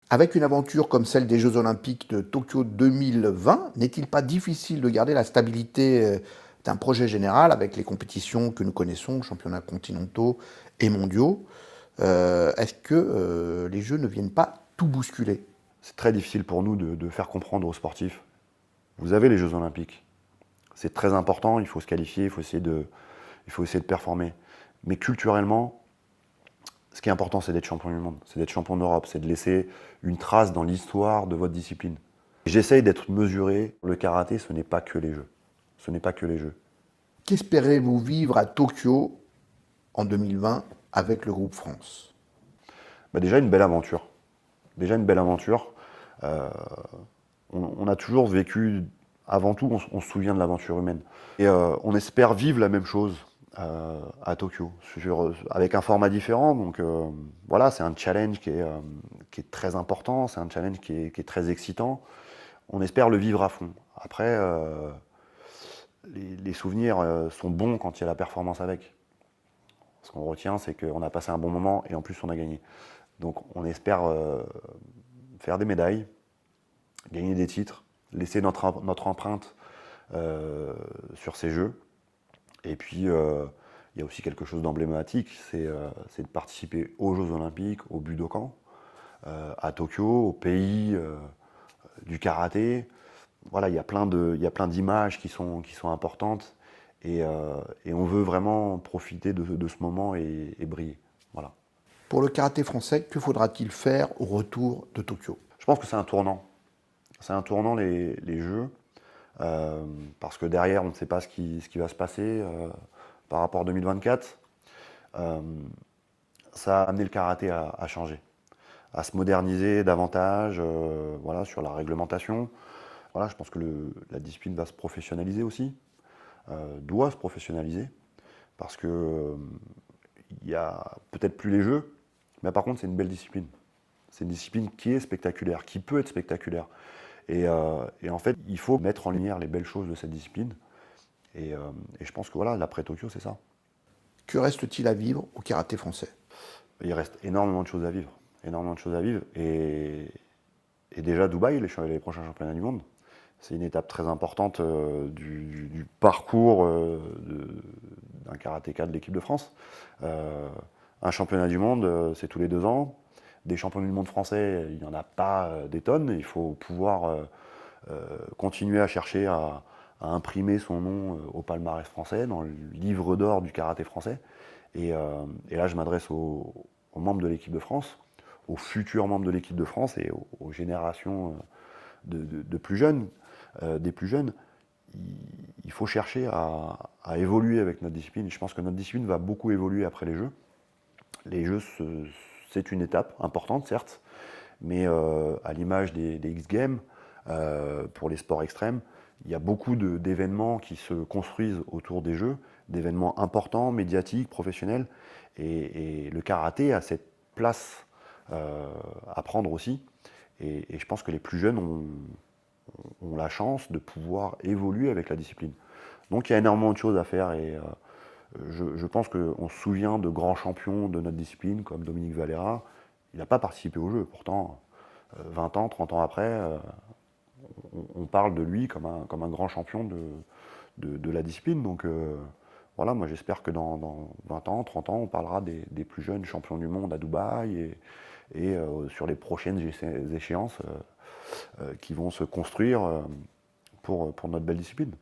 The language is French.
Avec une aventure comme celle des Jeux olympiques de Tokyo 2020, n'est-il pas difficile de garder la stabilité d'un projet général avec les compétitions que nous connaissons, championnats continentaux et mondiaux? Est-ce que les Jeux ne viennent pas tout bousculer? C'est très difficile pour nous de faire comprendre aux sportifs. Vous avez les Jeux Olympiques. C'est très important, il faut se qualifier, il faut essayer de performer. Mais culturellement, ce qui est important, c'est d'être champion du monde, c'est d'être champion d'Europe, c'est de laisser une trace dans l'histoire de votre discipline. J'essaye d'être mesuré. Le karaté, ce n'est pas que les Jeux. Ce n'est pas que les Jeux. Qu'espérez-vous vivre à Tokyo en 2020 avec le groupe France? Bah déjà une belle aventure. Déjà une belle aventure. Euh, on a toujours vécu, avant tout, on se souvient de l'aventure humaine. Et on espère vivre la même chose à Tokyo, avec un format différent. Donc voilà, c'est un challenge qui est très important, c'est un challenge qui est très excitant. On espère le vivre à fond. Après, les souvenirs sont bons quand il y a la performance avec. Ce qu'on retient, c'est qu'on a passé un bon moment et en plus on a gagné. Donc on espère faire des médailles, gagner des titres, laisser notre empreinte sur ces jeux. Et puis il y a aussi quelque chose d'emblématique, c'est de participer aux Jeux Olympiques, au Budokan, à Tokyo, au pays du karaté. Voilà, il y a plein d'images qui sont importantes et on veut vraiment profiter de ce moment et briller. Voilà. Pour le karaté français, que faudra-t-il faire au retour de Tokyo? Je pense que c'est un tournant. C'est un tournant les Jeux, parce que derrière on ne sait pas ce qui va se passer par rapport à 2024. Euh, Ça a amené le karaté à changer, à se moderniser davantage voilà, sur la réglementation. Voilà, je pense que la discipline va se professionnaliser aussi, doit se professionnaliser, parce que il y a peut-être plus les jeux, mais par contre c'est une belle discipline. C'est une discipline qui est spectaculaire, qui peut être spectaculaire. Et en fait, il faut mettre en lumière les belles choses de cette discipline. Et je pense que voilà, l'après Tokyo, c'est ça. Que reste-t-il à vivre au karaté français? Il reste énormément de choses à vivre. Énormément de choses à vivre. Et déjà, Dubaï, les prochains championnats du monde, c'est une étape très importante du parcours d'un karatéka de l'équipe de France. Un championnat du monde, c'est tous les 2 ans. Des champions du monde français, il n'y en a pas des tonnes. Il faut pouvoir continuer à chercher à imprimer son nom au palmarès français, dans le livre d'or du karaté français. Et là, je m'adresse aux membres de l'équipe de France, aux futurs membres de l'équipe de France et aux générations de plus jeunes, des plus jeunes. Il faut chercher à évoluer avec notre discipline. Je pense que notre discipline va beaucoup évoluer après les Jeux. Les Jeux, c'est une étape importante, certes, mais à l'image des X Games, pour les sports extrêmes, il y a beaucoup d'événements qui se construisent autour des Jeux, d'événements importants, médiatiques, professionnels, et le karaté a cette place à prendre aussi. Et je pense que les plus jeunes ont la chance de pouvoir évoluer avec la discipline. Donc il y a énormément de choses à faire et je pense qu'on se souvient de grands champions de notre discipline comme Dominique Valera. Il n'a pas participé au jeu, pourtant 20 ans, 30 ans après, on parle de lui comme un grand champion de la discipline. Donc voilà, moi j'espère que dans 20 ans, 30 ans, on parlera des plus jeunes champions du monde à Dubaï et sur les prochaines échéances qui vont se construire pour notre belle discipline.